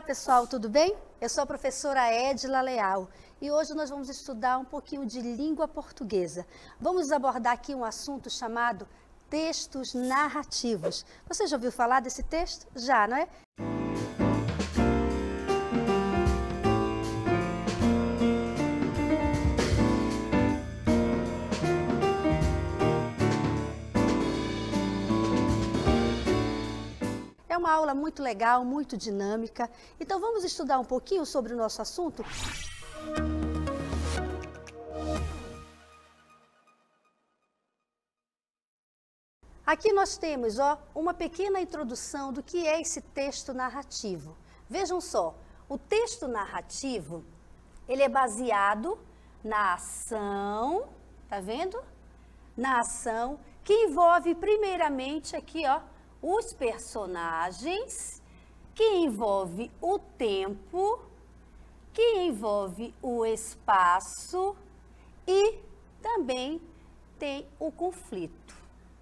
pessoal, tudo bem? Eu sou a professora Edila Leal e hoje nós vamos estudar um pouquinho de língua portuguesa. Vamos abordar aqui um assunto chamado textos narrativos. Você já ouviu falar desse texto? Já, não é? É uma aula muito legal, muito dinâmica. Então vamos estudar um pouquinho sobre o nosso assunto? Aqui nós temos uma pequena introdução do que é esse texto narrativo. Vejam só, o texto narrativo, ele é baseado na ação, tá vendo? Na ação que envolve primeiramente aqui, os personagens, que envolve o tempo, que envolve o espaço e também tem o conflito,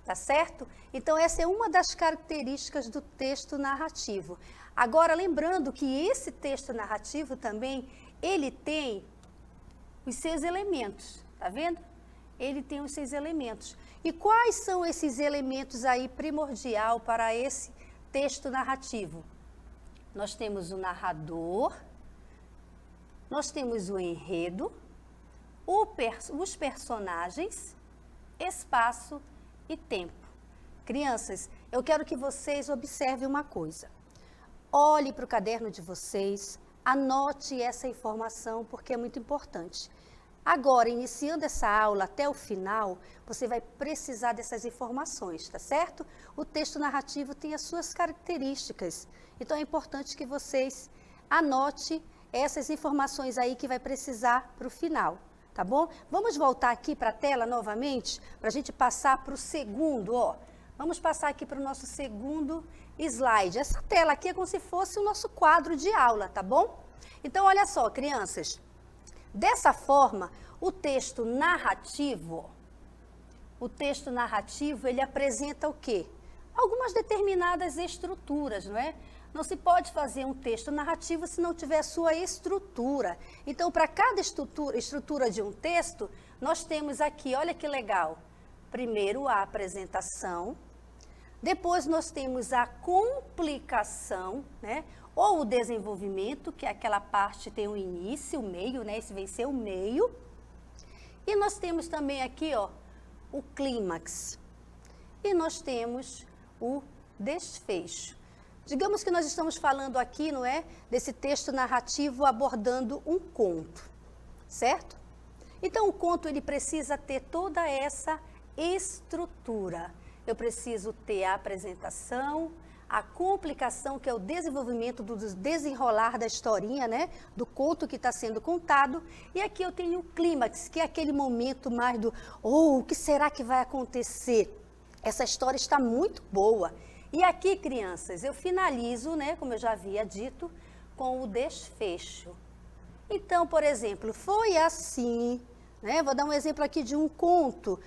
tá certo? Então essa é uma das características do texto narrativo. Agora, lembrando que esse texto narrativo também, ele tem os seus elementos, tá vendo? Ele tem os seus elementos. E quais são esses elementos aí primordial para esse texto narrativo? Nós temos o narrador, nós temos o enredo, os personagens, espaço e tempo. Crianças, eu quero que vocês observem uma coisa. Olhe para o caderno de vocês, anote essa informação porque é muito importante. Agora, iniciando essa aula até o final, você vai precisar dessas informações, tá certo? O texto narrativo tem as suas características, então é importante que vocês anotem essas informações aí que vai precisar para o final, tá bom? Vamos voltar aqui para a tela novamente, para a gente passar para o segundo, Vamos passar aqui para o nosso segundo slide. Essa tela aqui é como se fosse o nosso quadro de aula, tá bom? Então, olha só, crianças. Dessa forma, o texto narrativo, ele apresenta o quê? Algumas determinadas estruturas, não é? Não se pode fazer um texto narrativo se não tiver a sua estrutura. Então, para cada estrutura de um texto, nós temos aqui, olha que legal, primeiro a apresentação, depois nós temos a complicação, né? Ou o desenvolvimento, que é aquela parte tem o início, o meio, né? Esse vai ser o meio. E nós temos também aqui, o clímax. E nós temos o desfecho. Digamos que nós estamos falando aqui, não é? Desse texto narrativo abordando um conto, certo? Então, o conto, ele precisa ter toda essa estrutura. Eu preciso ter a apresentação, a complicação, que é o desenvolvimento do desenrolar da historinha, né? Do conto que está sendo contado. E aqui eu tenho o clímax, que é aquele momento mais do, o que será que vai acontecer? Essa história está muito boa. E aqui, crianças, eu finalizo, né? Como eu já havia dito, com o desfecho. Então, por exemplo, foi assim, né? Vou dar um exemplo aqui de um conto.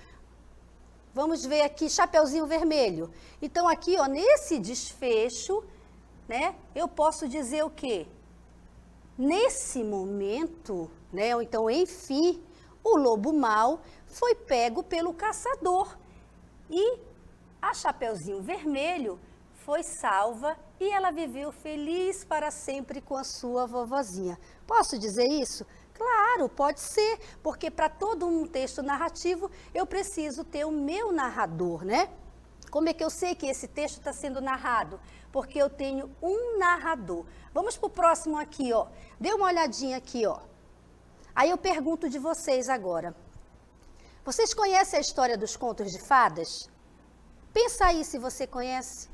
Vamos ver aqui, Chapeuzinho Vermelho. Então, aqui, nesse desfecho, né, eu posso dizer o quê? Nesse momento, né, ou então, enfim, o lobo mau foi pego pelo caçador. E a Chapeuzinho Vermelho foi salva e ela viveu feliz para sempre com a sua vovozinha. Posso dizer isso? Claro, pode ser, porque para todo um texto narrativo eu preciso ter o meu narrador, né? Como é que eu sei que esse texto está sendo narrado? Porque eu tenho um narrador. Vamos para o próximo aqui, Dê uma olhadinha aqui, Aí eu pergunto de vocês agora. Vocês conhecem a história dos contos de fadas? Pensa aí se você conhece.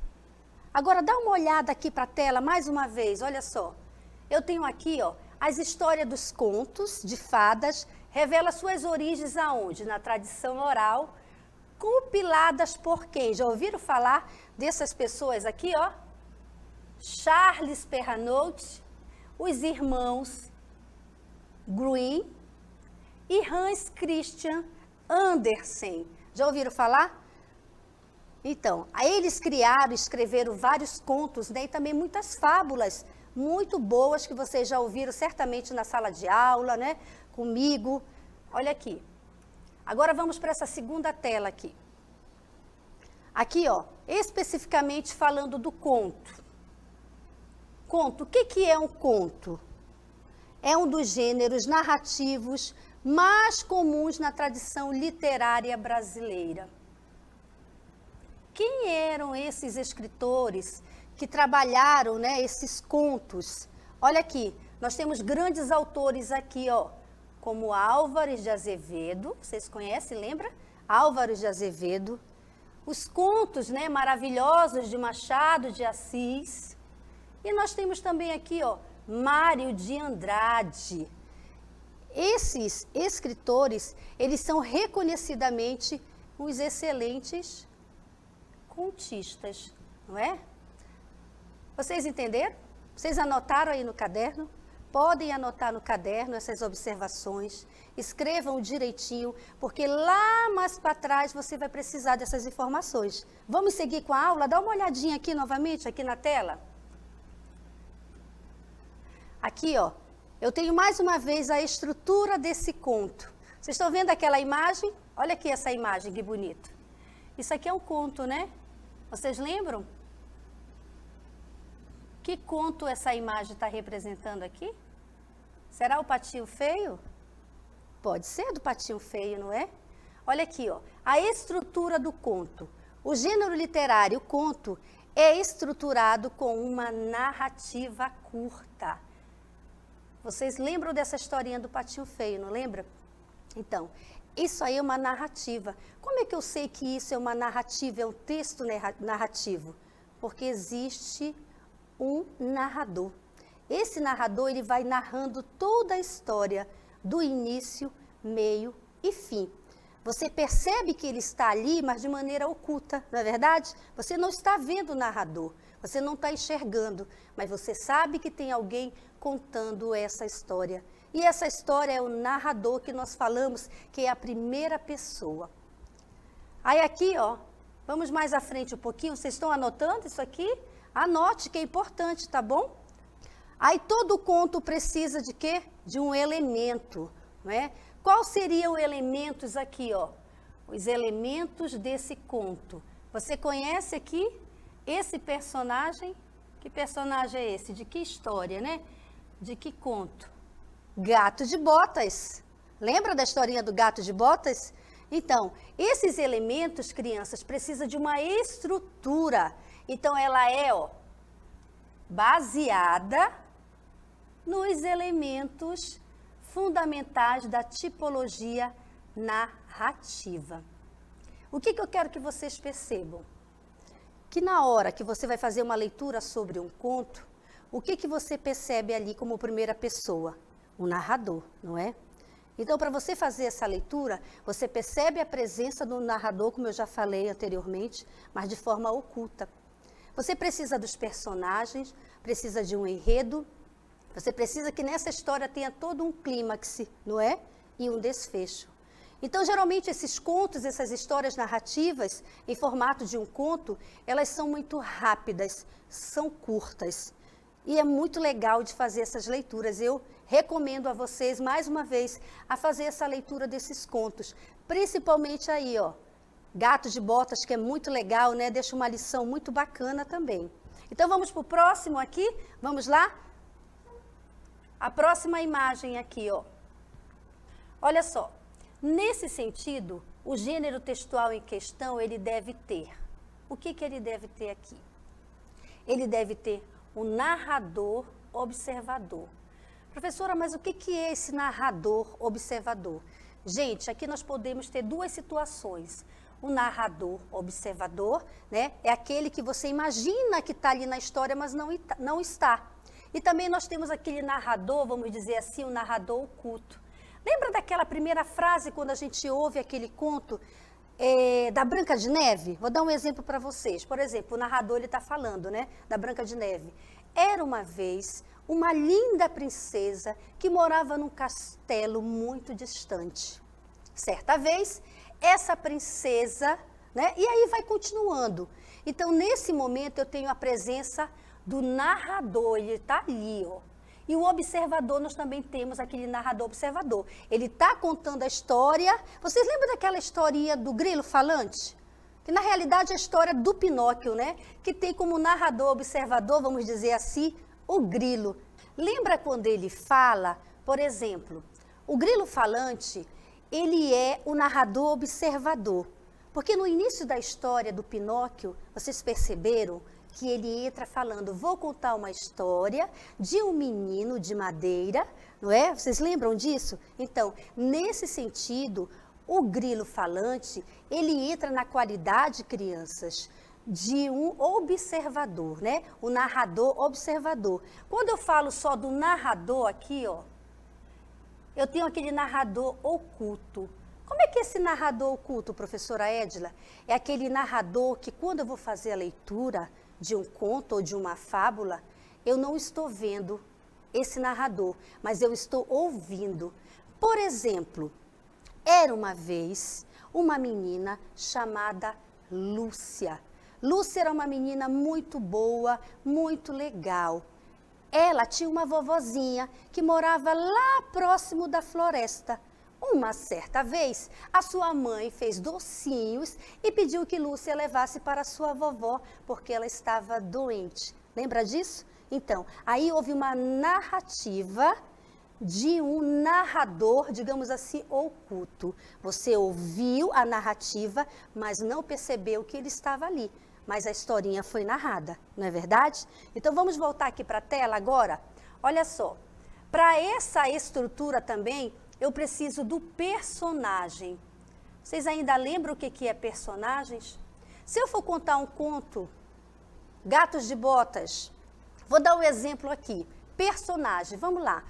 Agora dá uma olhada aqui para a tela mais uma vez, olha só. Eu tenho aqui, as histórias dos contos de fadas revelam suas origens aonde? Na tradição oral, compiladas por quem? Já ouviram falar dessas pessoas aqui, Charles Perrault, os irmãos Grimm e Hans Christian Andersen. Já ouviram falar? Então, aí eles criaram, escreveram vários contos, né, e também muitas fábulas muito boas que vocês já ouviram certamente na sala de aula, né? Comigo. Olha aqui. Agora vamos para essa segunda tela aqui. Aqui, ó, especificamente falando do conto. Conto, o que é um conto? É um dos gêneros narrativos mais comuns na tradição literária brasileira. Quem eram esses escritores que trabalharam, né, esses contos? Olha aqui, nós temos grandes autores aqui, ó, como Álvares de Azevedo, vocês conhecem, lembra? Álvares de Azevedo. Os contos, né, maravilhosos de Machado de Assis. E nós temos também aqui, ó, Mário de Andrade. Esses escritores, eles são reconhecidamente os excelentes contistas, não é? Vocês entenderam? Vocês anotaram aí no caderno? Podem anotar no caderno essas observações, escrevam direitinho, porque lá mais para trás você vai precisar dessas informações. Vamos seguir com a aula? Dá uma olhadinha aqui novamente, aqui na tela. Aqui, ó, eu tenho mais uma vez a estrutura desse conto. Vocês estão vendo aquela imagem? Olha aqui essa imagem, que bonito. Isso aqui é um conto, né? Vocês lembram? Que conto essa imagem está representando aqui? Será o Patinho Feio? Pode ser do Patinho Feio, não é? Olha aqui, ó, a estrutura do conto. O gênero literário, o conto, é estruturado com uma narrativa curta. Vocês lembram dessa historinha do Patinho Feio, não lembra? Então, isso aí é uma narrativa. Como é que eu sei que isso é uma narrativa, é um texto narrativo? Porque existe um narrador. Esse narrador, ele vai narrando toda a história, do início, meio e fim. Você percebe que ele está ali, mas de maneira oculta, não é verdade? Você não está vendo o narrador, você não está enxergando, mas você sabe que tem alguém contando essa história. E essa história é o narrador que nós falamos, que é a primeira pessoa. Aí aqui, ó, vamos mais à frente um pouquinho, vocês estão anotando isso aqui? Anote que é importante, tá bom? Aí todo conto precisa de quê? De um elemento, não é? Quais seriam elementos aqui, ó? Os elementos desse conto. Você conhece aqui esse personagem? Que personagem é esse? De que história, né? De que conto? Gato de Botas. Lembra da historinha do Gato de Botas? Então, esses elementos, crianças, precisam de uma estrutura. Então, ela é, ó, baseada nos elementos fundamentais da tipologia narrativa. O que eu quero que vocês percebam? Que na hora que você vai fazer uma leitura sobre um conto, o que você percebe ali como primeira pessoa? O narrador, não é? Então, para você fazer essa leitura, você percebe a presença do narrador, como eu já falei anteriormente, mas de forma oculta. Você precisa dos personagens, precisa de um enredo, você precisa que nessa história tenha todo um clímax, não é? E um desfecho. Então, geralmente, esses contos, essas histórias narrativas, em formato de um conto, elas são muito rápidas, são curtas. E é muito legal de fazer essas leituras. Eu recomendo a vocês, mais uma vez, a fazer essa leitura desses contos. Principalmente aí, ó, Gato de Botas, que é muito legal, né? Deixa uma lição muito bacana também. Então, vamos para o próximo aqui? Vamos lá? A próxima imagem aqui, ó. Olha só. Nesse sentido, o gênero textual em questão, ele deve ter. O que ele deve ter aqui? Ele deve ter um narrador observador. Professora, mas o que é esse narrador observador? Gente, aqui nós podemos ter duas situações. O narrador observador, né, é aquele que você imagina que está ali na história, mas não está. E também nós temos aquele narrador, vamos dizer assim, o narrador oculto. Lembra daquela primeira frase quando a gente ouve aquele conto da Branca de Neve? Vou dar um exemplo para vocês. Por exemplo, o narrador está falando, né, da Branca de Neve. Era uma vez uma linda princesa que morava num castelo muito distante. Certa vez, essa princesa, né, e aí vai continuando. Então, nesse momento, eu tenho a presença do narrador, ele está ali, ó. E o observador, nós também temos aquele narrador observador. Ele está contando a história. Vocês lembram daquela historinha do grilo falante? Que na realidade é a história do Pinóquio, né? Que tem como narrador observador, vamos dizer assim, o grilo. Lembra quando ele fala, por exemplo, o grilo falante, ele é o narrador observador. Porque no início da história do Pinóquio, vocês perceberam que ele entra falando, vou contar uma história de um menino de madeira, não é? Vocês lembram disso? Então, nesse sentido, o grilo falante, ele entra na qualidade, crianças, de um observador, né? O narrador observador. Quando eu falo só do narrador aqui, ó, eu tenho aquele narrador oculto. Como é que é esse narrador oculto, professora Edila? É aquele narrador que quando eu vou fazer a leitura de um conto ou de uma fábula, eu não estou vendo esse narrador, mas eu estou ouvindo. Por exemplo, era uma vez uma menina chamada Lúcia. Lúcia era uma menina muito boa, muito legal. Ela tinha uma vovozinha que morava lá próximo da floresta. Uma certa vez, a sua mãe fez docinhos e pediu que Lúcia levasse para a sua vovó, porque ela estava doente. Lembra disso? Então, aí houve uma narrativa de um narrador, digamos assim, oculto. Você ouviu a narrativa, mas não percebeu que ele estava ali. Mas a historinha foi narrada, não é verdade? Então, vamos voltar aqui para a tela agora? Olha só, para essa estrutura também, eu preciso do personagem. Vocês ainda lembram o que é personagens? Se eu for contar um conto, Gatos de Botas, vou dar um exemplo aqui. Personagem, vamos lá.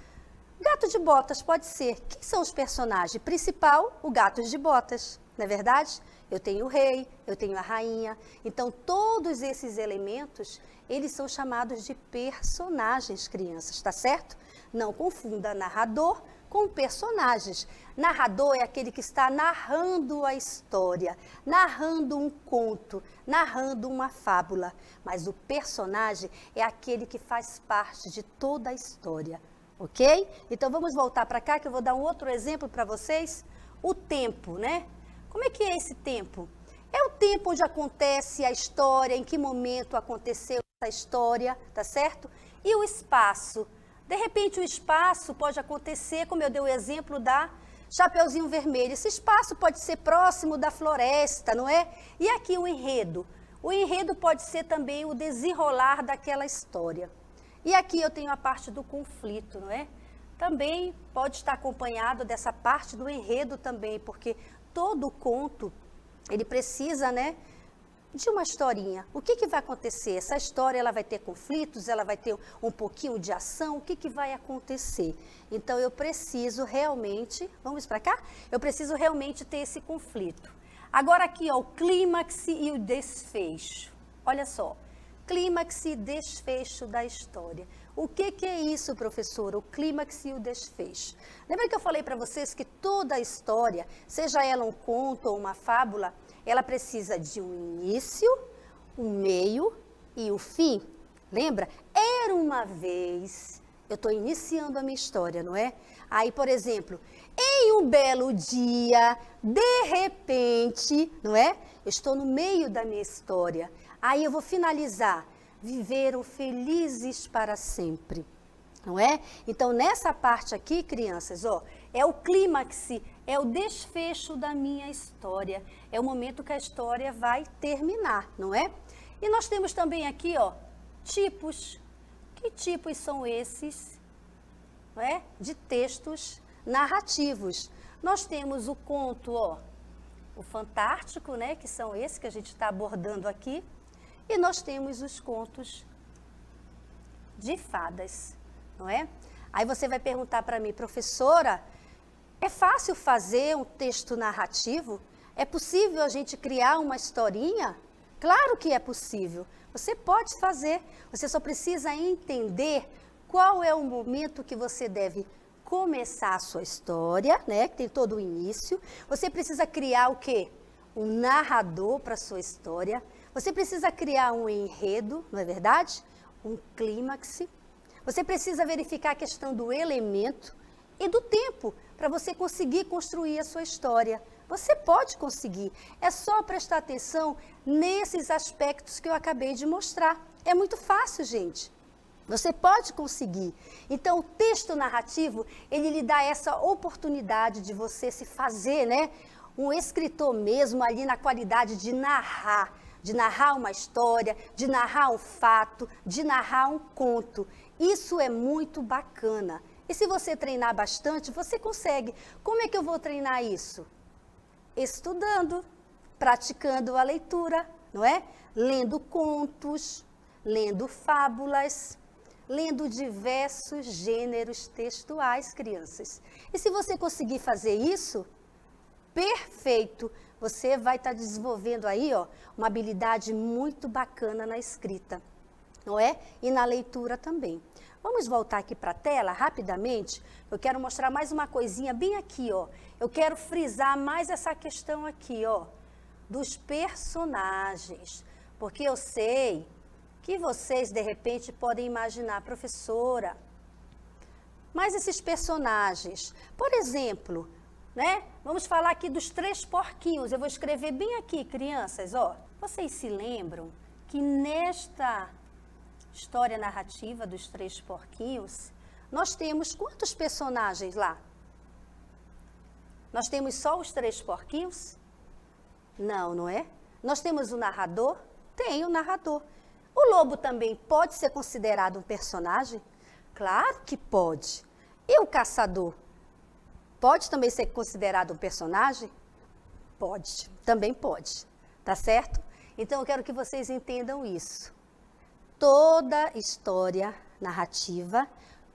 Gato de Botas pode ser. Quem são os personagens? Principal, o Gato de Botas, não é verdade? Eu tenho o rei, eu tenho a rainha. Então, todos esses elementos, eles são chamados de personagens, crianças, tá certo? Não confunda narrador com personagens. Narrador é aquele que está narrando a história, narrando um conto, narrando uma fábula. Mas o personagem é aquele que faz parte de toda a história, ok? Então vamos voltar para cá que eu vou dar um outro exemplo para vocês. O tempo, né? Como é que é esse tempo? É o tempo onde acontece a história, em que momento aconteceu essa história, tá certo? E o espaço. De repente, o espaço pode acontecer, como eu dei o exemplo da Chapeuzinho Vermelho. Esse espaço pode ser próximo da floresta, não é? E aqui o enredo. O enredo pode ser também o desenrolar daquela história. E aqui eu tenho a parte do conflito, não é? Também pode estar acompanhado dessa parte do enredo também, porque todo conto, ele precisa, né, de uma historinha. O que vai acontecer? Essa história, ela vai ter conflitos, ela vai ter um pouquinho de ação, o que vai acontecer? Então, eu preciso realmente, vamos para cá? Eu preciso realmente ter esse conflito. Agora aqui, ó, o clímax e o desfecho. Olha só, clímax e desfecho da história. O que é isso, professora? O clímax e o desfecho. Lembra que eu falei para vocês que toda a história, seja ela um conto ou uma fábula, ela precisa de um início, um meio e o fim. Lembra? Era uma vez, eu estou iniciando a minha história, não é? Aí, por exemplo, em um belo dia, de repente, não é? Eu estou no meio da minha história. Aí eu vou finalizar. Viveram felizes para sempre, não é? Então, nessa parte aqui, crianças, ó, é o clímax, é o desfecho da minha história. É o momento que a história vai terminar, não é? E nós temos também aqui, ó, tipos. Que tipos são esses, não é? De textos narrativos. Nós temos o conto, ó, o fantástico, né? Que são esses que a gente está abordando aqui. E nós temos os contos de fadas, não é? Aí você vai perguntar para mim, professora, é fácil fazer um texto narrativo? É possível a gente criar uma historinha? Claro que é possível. Você pode fazer, você só precisa entender qual é o momento que você deve começar a sua história, né? Que tem todo o início. Você precisa criar o quê? Um narrador para a sua história. Você precisa criar um enredo, não é verdade? um clímax. Você precisa verificar a questão do elemento e do tempo para você conseguir construir a sua história. Você pode conseguir, é só prestar atenção nesses aspectos que eu acabei de mostrar. É muito fácil, gente. Você pode conseguir. Então, o texto narrativo, ele lhe dá essa oportunidade de você se fazer, né? Um escritor mesmo ali na qualidade de narrar uma história, de narrar um fato, de narrar um conto. Isso é muito bacana. E se você treinar bastante, você consegue. Como é que eu vou treinar isso? Estudando, praticando a leitura, não é? Lendo contos, lendo fábulas, lendo diversos gêneros textuais, crianças. E se você conseguir fazer isso, perfeito, você vai estar desenvolvendo aí, ó, uma habilidade muito bacana na escrita, não é? E na leitura também. Vamos voltar aqui para a tela rapidamente. Eu quero mostrar mais uma coisinha bem aqui, ó. Eu quero frisar mais essa questão aqui, ó, dos personagens. Porque eu sei que vocês, de repente, podem imaginar, professora, mas esses personagens, por exemplo, né? Vamos falar aqui dos 3 porquinhos. Eu vou escrever bem aqui, crianças, ó. Vocês se lembram que nesta história narrativa dos 3 porquinhos, nós temos quantos personagens lá? Nós temos só os 3 porquinhos? Não, não é? Nós temos o narrador? Tem o narrador. O lobo também pode ser considerado um personagem? Claro que pode. E o caçador? Pode também ser considerado um personagem? Pode, também pode. Tá certo? Então eu quero que vocês entendam isso. Toda história narrativa,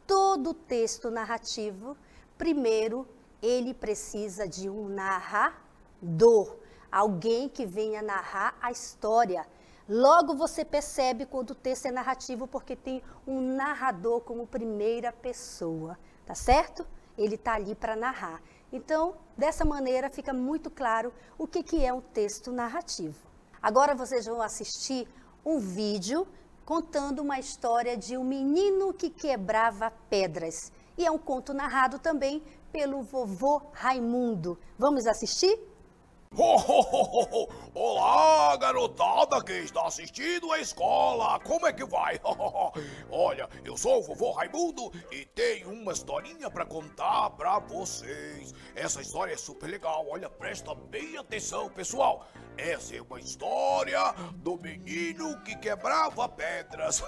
todo texto narrativo, primeiro ele precisa de um narrador, alguém que venha narrar a história. Logo você percebe quando o texto é narrativo porque tem um narrador como primeira pessoa, tá certo? Ele está ali para narrar. Então, dessa maneira fica muito claro o que é um texto narrativo. Agora vocês vão assistir um vídeo contando uma história de um menino que quebrava pedras. E é um conto narrado também pelo vovô Raimundo. Vamos assistir? Olá, garotada que está assistindo a escola, como é que vai? Olha, eu sou o vovô Raimundo e tenho uma historinha para contar para vocês. Essa história é super legal, olha, presta bem atenção, pessoal. Essa é uma história do menino que quebrava pedras.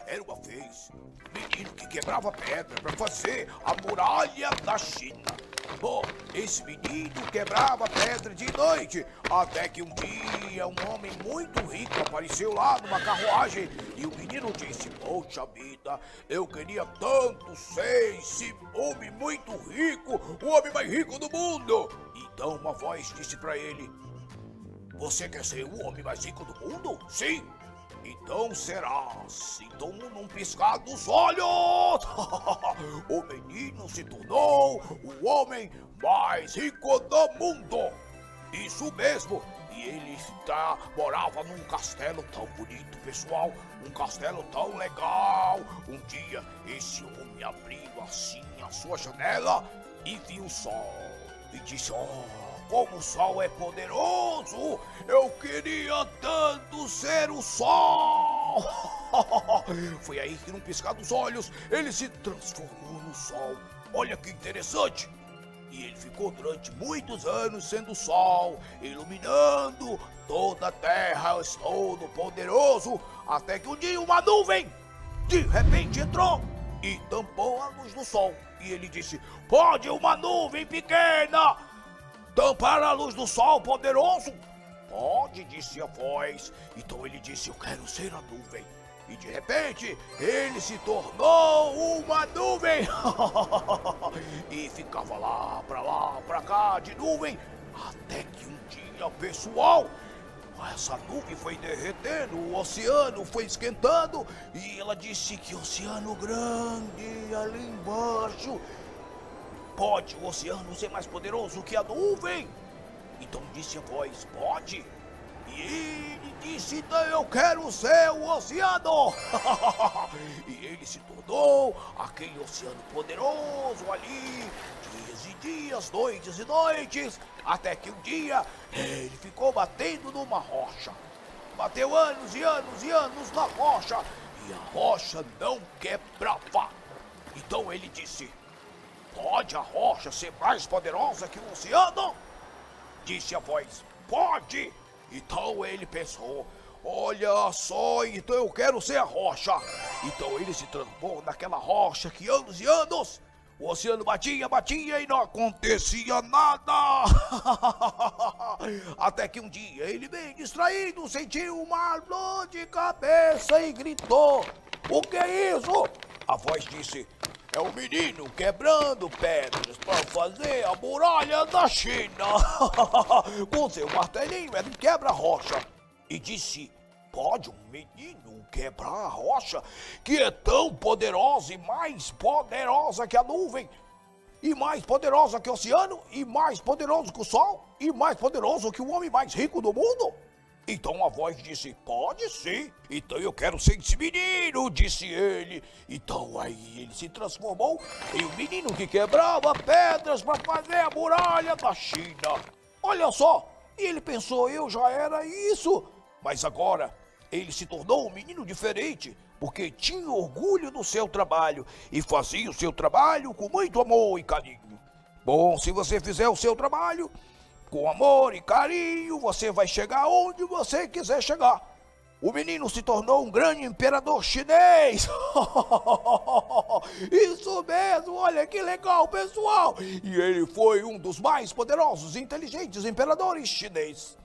Era uma vez um menino que quebrava pedra para fazer a muralha da China. Bom, esse menino quebrava pedra de noite, até que um dia um homem muito rico apareceu lá numa carruagem e o menino disse: poxa vida, eu queria tanto ser esse homem muito rico, o homem mais rico do mundo. Então uma voz disse para ele: você quer ser o homem mais rico do mundo? Sim. Então serás. Então, num piscar dos olhos, o menino se tornou o homem mais rico do mundo. Isso mesmo. E ele morava num castelo tão bonito, pessoal. Um castelo tão legal. Um dia, esse homem abriu assim a sua janela e viu o sol. E disse: como o sol é poderoso, eu queria tanto ser o sol. Foi aí que num piscar dos olhos, ele se transformou no sol. Olha que interessante. E ele ficou durante muitos anos sendo o sol, iluminando toda a terra, todo poderoso, até que um dia uma nuvem, de repente, entrou e tampou a luz do sol. E ele disse: pode uma nuvem pequena tampar a luz do sol poderoso? Pode, disse a voz. Então ele disse: eu quero ser a nuvem. E de repente, ele se tornou uma nuvem. E ficava lá, pra cá, de nuvem. Até que um dia, pessoal, essa nuvem foi derretendo, o oceano foi esquentando. E ela disse: que oceano grande ali embaixo. Pode o oceano ser mais poderoso que a nuvem? Então disse a voz: pode. E ele disse, então eu quero ser o oceano. E ele se tornou aquele oceano poderoso ali, dias e dias, noites e noites, até que um dia ele ficou batendo numa rocha. Bateu anos e anos e anos na rocha, e a rocha não quebrava. Então ele disse, pode a rocha ser mais poderosa que o oceano? Disse a voz, pode. Então ele pensou, olha só, então eu quero ser a rocha. Então ele se transformou naquela rocha que anos e anos o oceano batia, batia e não acontecia nada. Até que um dia ele, bem distraído, sentiu uma dor de cabeça e gritou, o que é isso? A voz disse, é o menino quebrando pedras para fazer a muralha da China. Com seu martelinho ele quebra a rocha. E disse, pode um menino quebrar a rocha que é tão poderosa e mais poderosa que a nuvem, e mais poderosa que o oceano, e mais poderoso que o sol, e mais poderoso que o homem mais rico do mundo? Então a voz disse, pode sim, então eu quero ser esse menino, disse ele. Então aí ele se transformou em um menino que quebrava pedras para fazer a muralha da China. Olha só, e ele pensou, eu já era isso. Mas agora ele se tornou um menino diferente, porque tinha orgulho do seu trabalho e fazia o seu trabalho com muito amor e carinho. Bom, se você fizer o seu trabalho com amor e carinho, você vai chegar onde você quiser chegar. O menino se tornou um grande imperador chinês. Isso mesmo, olha que legal, pessoal. E ele foi um dos mais poderosos e inteligentes imperadores chineses.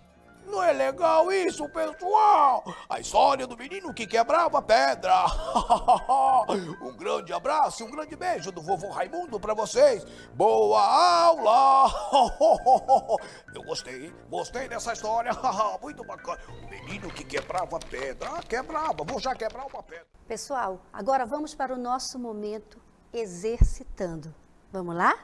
Não é legal isso, pessoal? A história do menino que quebrava pedra. Um grande abraço e um grande beijo do vovô Raimundo pra vocês. Boa aula! Eu gostei dessa história. Muito bacana. O menino que quebrava pedra. Quebrava, vou já quebrar uma pedra. Pessoal, agora vamos para o nosso momento exercitando. Vamos lá?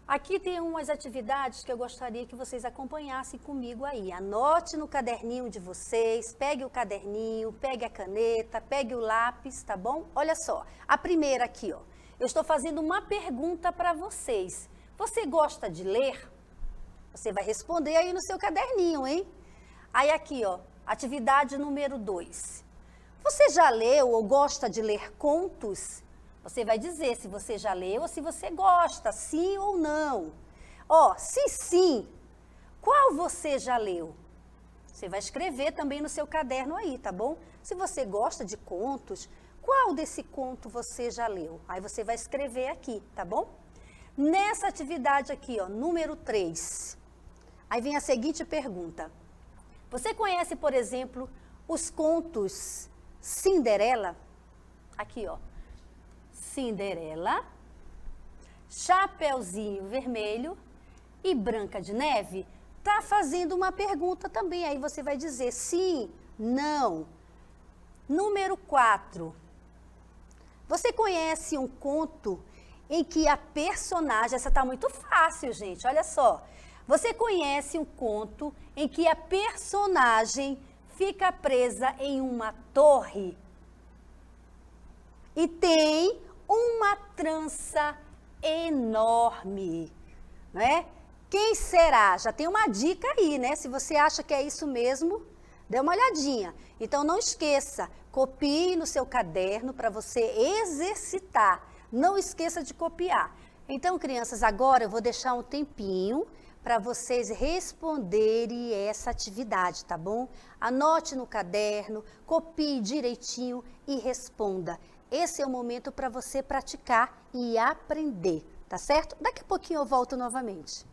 Aqui tem umas atividades que eu gostaria que vocês acompanhassem comigo aí. Anote no caderninho de vocês, pegue o caderninho, pegue a caneta, pegue o lápis, tá bom? Olha só, a primeira aqui, ó. Eu estou fazendo uma pergunta para vocês. Você gosta de ler? Você vai responder aí no seu caderninho, hein? Aí aqui, ó, atividade número 2. Você já leu ou gosta de ler contos? Você vai dizer se você já leu ou se você gosta, sim ou não. Ó, se sim, qual você já leu? Você vai escrever também no seu caderno aí, tá bom? Se você gosta de contos, qual desse conto você já leu? Aí você vai escrever aqui, tá bom? Nessa atividade aqui, ó, número 3, aí vem a seguinte pergunta. Você conhece, por exemplo, os contos Cinderela? Aqui, ó. Cinderela, Chapeuzinho Vermelho e Branca de Neve? Tá fazendo uma pergunta também, aí você vai dizer sim, não. Número 4. Você conhece um conto em que a personagem, essa tá muito fácil, gente, olha só. Você conhece um conto em que a personagem fica presa em uma torre e tem uma trança enorme, não é? Quem será? Já tem uma dica aí, né? Se você acha que é isso mesmo, dê uma olhadinha. Então não esqueça, copie no seu caderno para você exercitar. Não esqueça de copiar. Então, crianças, agora eu vou deixar um tempinho para vocês responderem essa atividade, tá bom? Anote no caderno, copie direitinho e responda. Esse é o momento para você praticar e aprender, tá certo? Daqui a pouquinho eu volto novamente.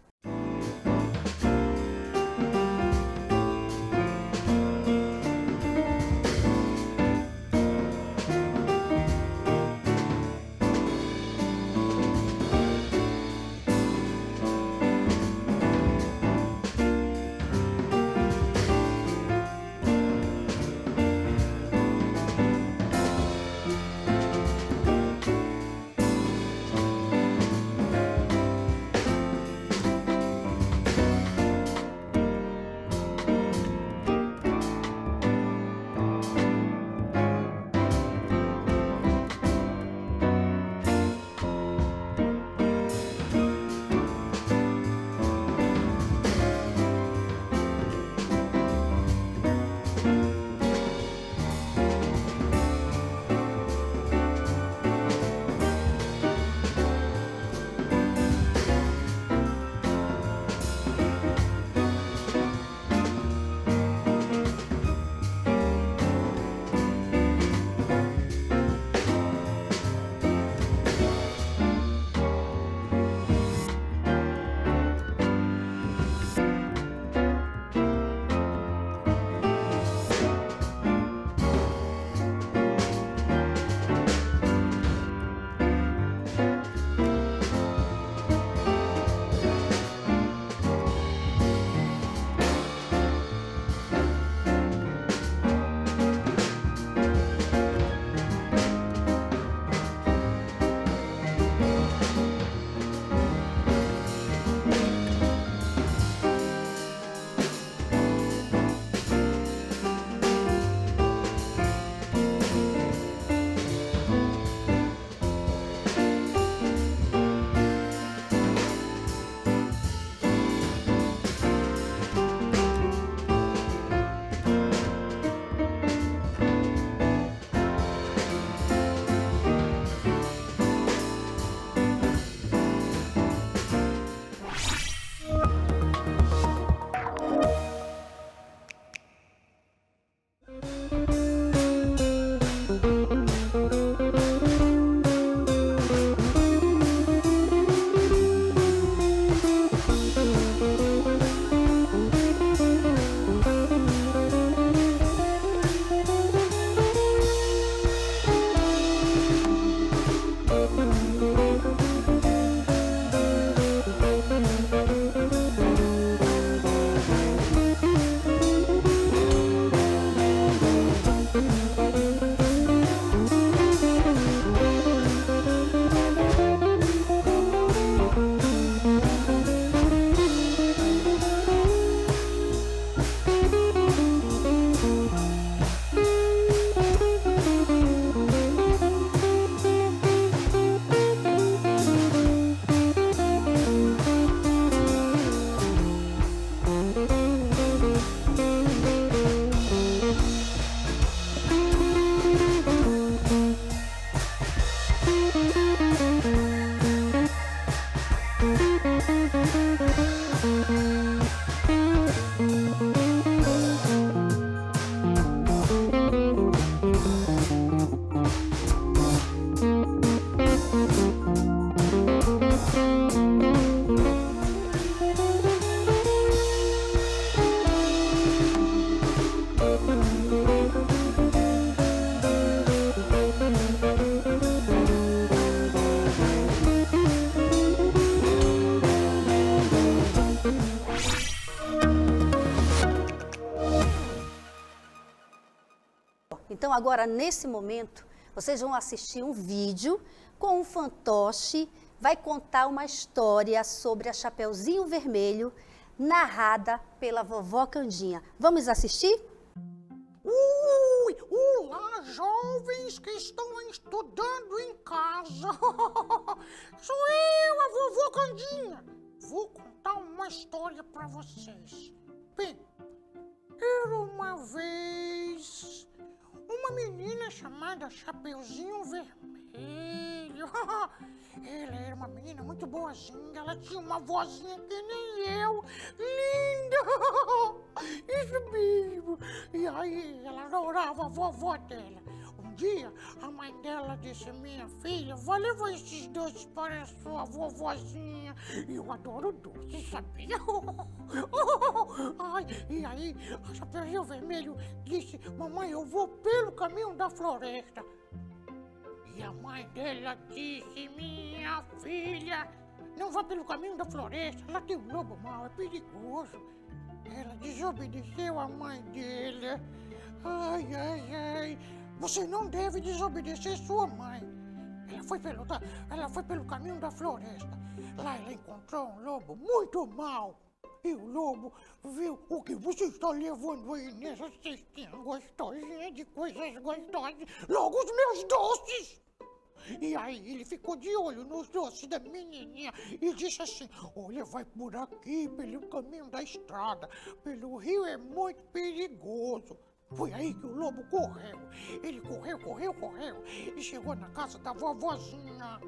Então, agora, nesse momento, vocês vão assistir um vídeo com um fantoche, vai contar uma história sobre a Chapeuzinho Vermelho, narrada pela vovó Candinha. Vamos assistir? Olá, jovens que estão estudando em casa. Sou eu, a vovó Candinha. Vou contar uma história para vocês. Bem, era uma vez uma menina chamada Chapeuzinho Vermelho. Ela era uma menina muito boazinha, ela tinha uma vozinha que nem eu, linda, isso mesmo. E aí ela adorava a vovó dela. Um dia a mãe dela disse: minha filha, vai levar esses doces para a sua vovozinha. E eu adoro doce, sabia? Ai, e aí a Chapeuzinho Vermelho disse: mamãe, eu vou pelo caminho da floresta. E a mãe dela disse: minha filha, não vá pelo caminho da floresta, lá tem um lobo mau, é perigoso. Ela desobedeceu a mãe dele. Ai, ai, ai, você não deve desobedecer sua mãe. Ela foi pelo caminho da floresta. Lá ela encontrou um lobo muito mau. E o lobo viu: o que você está levando aí nessa cestinha gostosinha de coisas gostosas? Logo os meus doces! E aí ele ficou de olho nos doces da menininha e disse assim: olha, vai por aqui, pelo caminho da estrada, pelo rio é muito perigoso. Foi aí que o lobo correu. Ele correu e chegou na casa da vovozinha.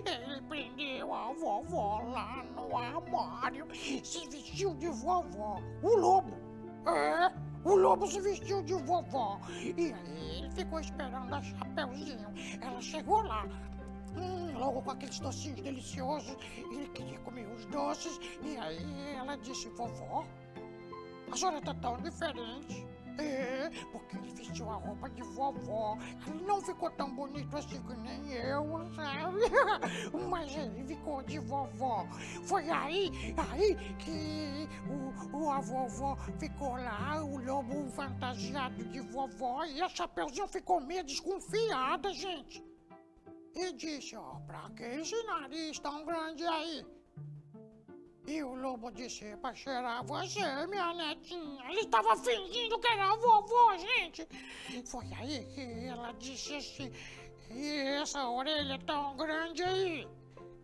Ele prendeu a vovó lá no armário, se vestiu de vovó. O lobo se vestiu de vovó. E aí ele ficou esperando a Chapeuzinho. Ela chegou lá, logo com aqueles docinhos deliciosos. Ele queria comer os doces. E aí ela disse: vovó, a senhora tá tão diferente. Porque ele vestiu a roupa de vovó. Ele não ficou tão bonito assim que nem eu, sabe? Mas ele ficou de vovó. Foi aí que a vovó ficou lá, o lobo fantasiado de vovó, e a Chapeuzinho ficou meio desconfiada, gente. E disse: ó, pra que esse nariz tão grande aí? E o lobo disse: pra cheirar você, minha netinha. Ele estava fingindo que era a vovó, gente. Foi aí que ela disse assim: e essa orelha tão grande aí?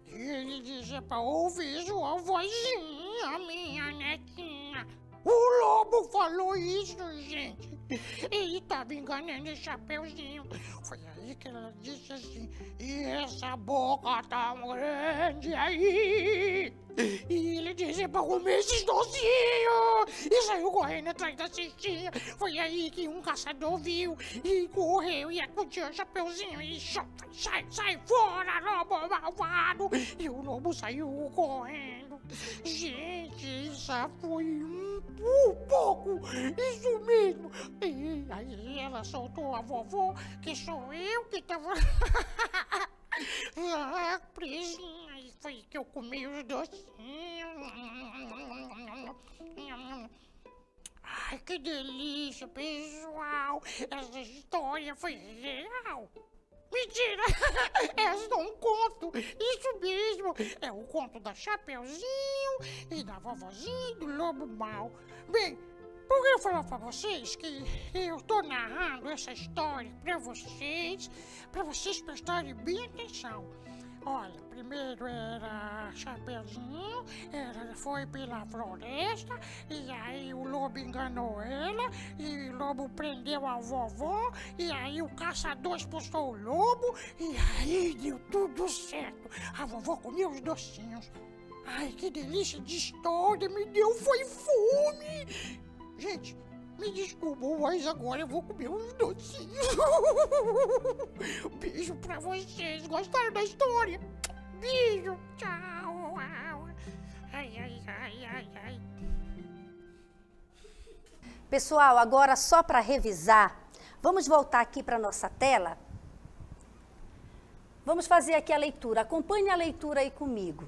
E ele disse: pra ouvir sua vozinha, minha netinha. O lobo falou isso, gente. Ele estava enganando o Chapeuzinho. Foi aí que ela disse assim: e essa boca tão grande aí? E ele disse pra comer esses docinhos. E saiu correndo atrás da cestinha. Foi aí que um caçador viu e correu e acudiu o Chapeuzinho e sai fora, lobo malvado. E o lobo saiu correndo. Gente, isso foi pouco. Isso mesmo. E aí ela soltou a vovó, que sou eu que tava lá presinha. E foi que eu comi os docinhos. Ai, que delícia, pessoal. Essa história foi real. Mentira! É só um conto. Isso mesmo. É o conto da Chapeuzinho e da vovozinha e do lobo mau. Bem, por que eu falar pra vocês que eu tô narrando essa história pra vocês prestarem bem atenção. Olha, primeiro era Chapeuzinho, foi pela floresta, e aí o lobo enganou ela, e o lobo prendeu a vovó, e aí o caçador expulsou o lobo, e aí deu tudo certo. A vovó comia os docinhos. Ai, que delícia de história, me deu foi fome. Gente, me desculpam, mas agora eu vou comer uns docinhos. Beijo pra vocês. Gostaram da história? Beijo. Tchau. Ai, ai, ai, ai, ai. Pessoal, agora só para revisar, vamos voltar aqui para nossa tela. Vamos fazer aqui a leitura. Acompanhe a leitura aí comigo.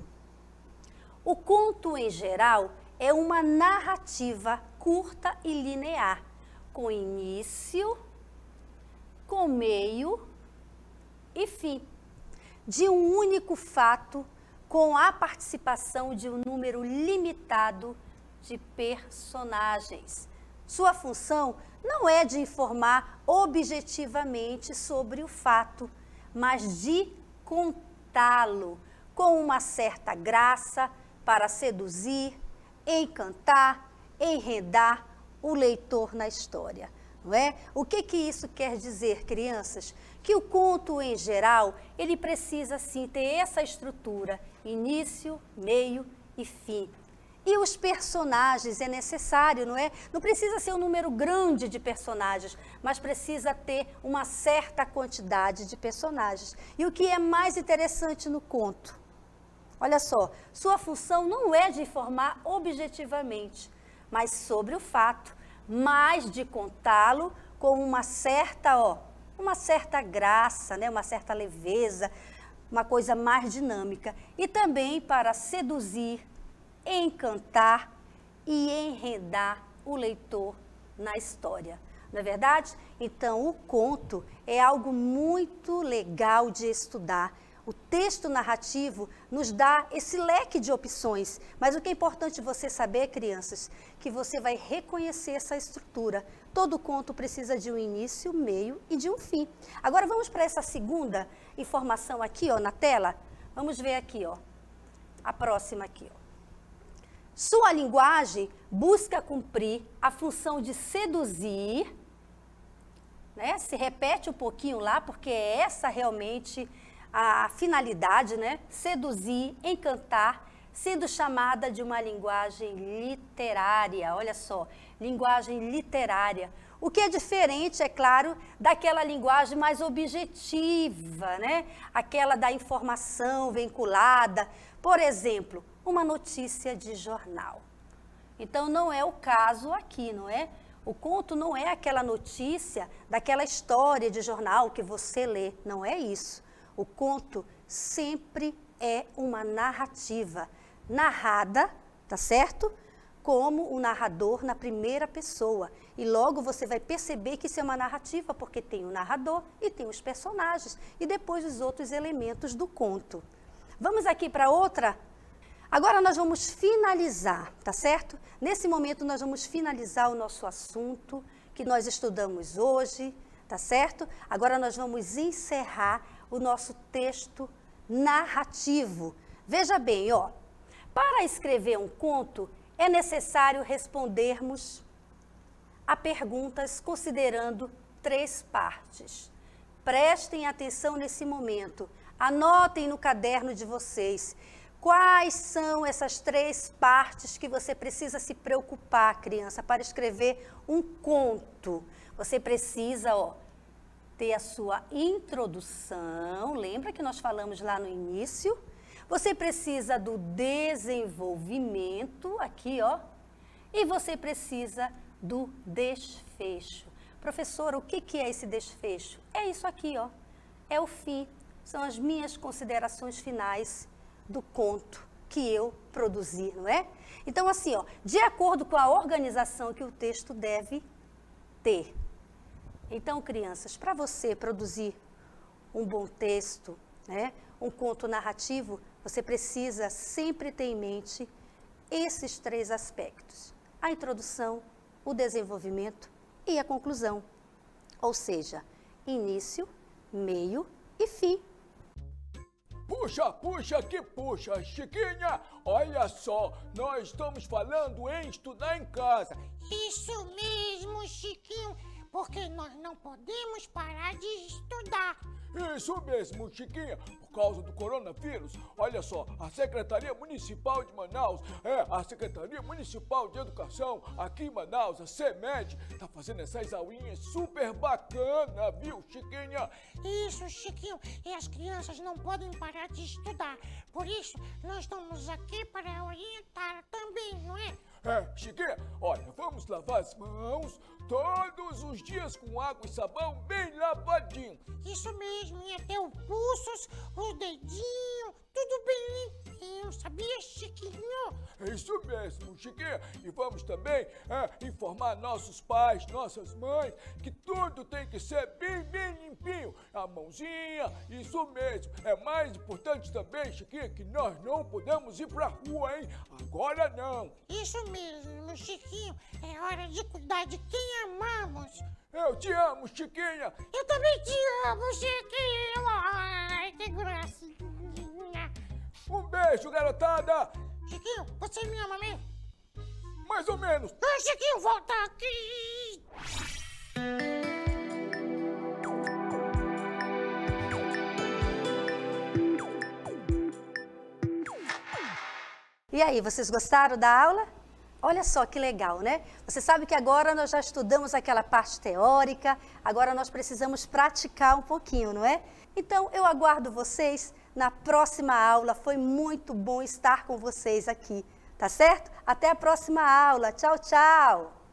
O conto, em geral, é uma narrativa curta e linear, com início, com meio e fim, de um único fato, com a participação de um número limitado de personagens. Sua função não é de informar objetivamente sobre o fato, mas de contá-lo com uma certa graça para seduzir, encantar, enredar o leitor na história. Não é? O que isso quer dizer, crianças? Que o conto, em geral, ele precisa, sim, ter essa estrutura, início, meio e fim. E os personagens, é necessário, não é? Não precisa ser um número grande de personagens, mas precisa ter uma certa quantidade de personagens. E o que é mais interessante no conto? Olha só, sua função não é de informar objetivamente, mas sobre o fato, mas de contá-lo com uma certa graça, né? Uma certa leveza, uma coisa mais dinâmica. E também para seduzir, encantar e enredar o leitor na história. Não é verdade? Então, o conto é algo muito legal de estudar. O texto narrativo nos dá esse leque de opções, mas o que é importante você saber, crianças, que você vai reconhecer essa estrutura. Todo conto precisa de um início, meio e de um fim. Agora vamos para essa segunda informação aqui, ó, na tela. Vamos ver aqui, ó. A próxima aqui, ó. Sua linguagem busca cumprir a função de seduzir, né? Se repete um pouquinho lá, porque é essa realmente a finalidade, né? Seduzir, encantar, sendo chamada de uma linguagem literária. Olha só, linguagem literária. O que é diferente, é claro, daquela linguagem mais objetiva, né? Aquela da informação vinculada. Por exemplo, uma notícia de jornal. Então, não é o caso aqui, não é? O conto não é aquela notícia daquela história de jornal que você lê, não é isso. O conto sempre é uma narrativa, narrada, tá certo? Como o narrador na primeira pessoa. E logo você vai perceber que isso é uma narrativa, porque tem o narrador e tem os personagens, e depois os outros elementos do conto. Vamos aqui para outra. Agora nós vamos finalizar, tá certo? Nesse momento nós vamos finalizar o nosso assunto que nós estudamos hoje, tá certo? Agora nós vamos encerrar o nosso texto narrativo. Veja bem, ó, para escrever um conto é necessário respondermos a perguntas considerando 3 partes. Prestem atenção nesse momento, anotem no caderno de vocês. Quais são essas 3 partes que você precisa se preocupar, criança, para escrever um conto? Você precisa, ó, ter a sua introdução, lembra que nós falamos lá no início? Você precisa do desenvolvimento, aqui, ó, e você precisa do desfecho. Professora, o que é esse desfecho? É isso aqui, ó, é o fim, são as minhas considerações finais do conto que eu produzi, não é? Então, assim, ó, de acordo com a organização que o texto deve ter. Então, crianças, para você produzir um bom texto, né, um conto narrativo, você precisa sempre ter em mente esses 3 aspectos. A introdução, o desenvolvimento e a conclusão. Ou seja, início, meio e fim. Puxa, que puxa, Chiquinha, olha só, nós estamos falando em estudar em casa. Isso mesmo, Chiquinho, porque nós não podemos parar de estudar. Isso mesmo, Chiquinha, por causa do coronavírus. Olha só, a Secretaria Municipal de Manaus, a Secretaria Municipal de Educação aqui em Manaus, a CEMED, tá fazendo essas aulinhas super bacana, viu, Chiquinha? Isso, Chiquinho, e as crianças não podem parar de estudar. Por isso, nós estamos aqui para orientar também, não é? Chiquinha, olha, vamos lavar as mãos todos os dias com água e sabão bem lavadinho. Isso mesmo, e até os pulsos, os dedinhos, tudo bem limpo. Eu sabia, Chiquinho. É isso mesmo, Chiquinha. E vamos também informar nossos pais, nossas mães, que tudo tem que ser bem limpinho. A mãozinha, isso mesmo. É mais importante também, Chiquinha, que nós não podemos ir pra rua, hein? Agora não. Isso mesmo, Chiquinho. É hora de cuidar de quem amamos. Eu te amo, Chiquinha. Eu também te amo, Chiquinho. Ai, que gracinha. Um beijo, garotada. Chiquinho, você me ama mesmo? Mais ou menos. Ai, Chiquinho, volta aqui. E aí, vocês gostaram da aula? Olha só que legal, né? Você sabe que agora nós já estudamos aquela parte teórica, agora nós precisamos praticar um pouquinho, não é? Então, eu aguardo vocês na próxima aula. Foi muito bom estar com vocês aqui, tá certo? Até a próxima aula. Tchau, tchau!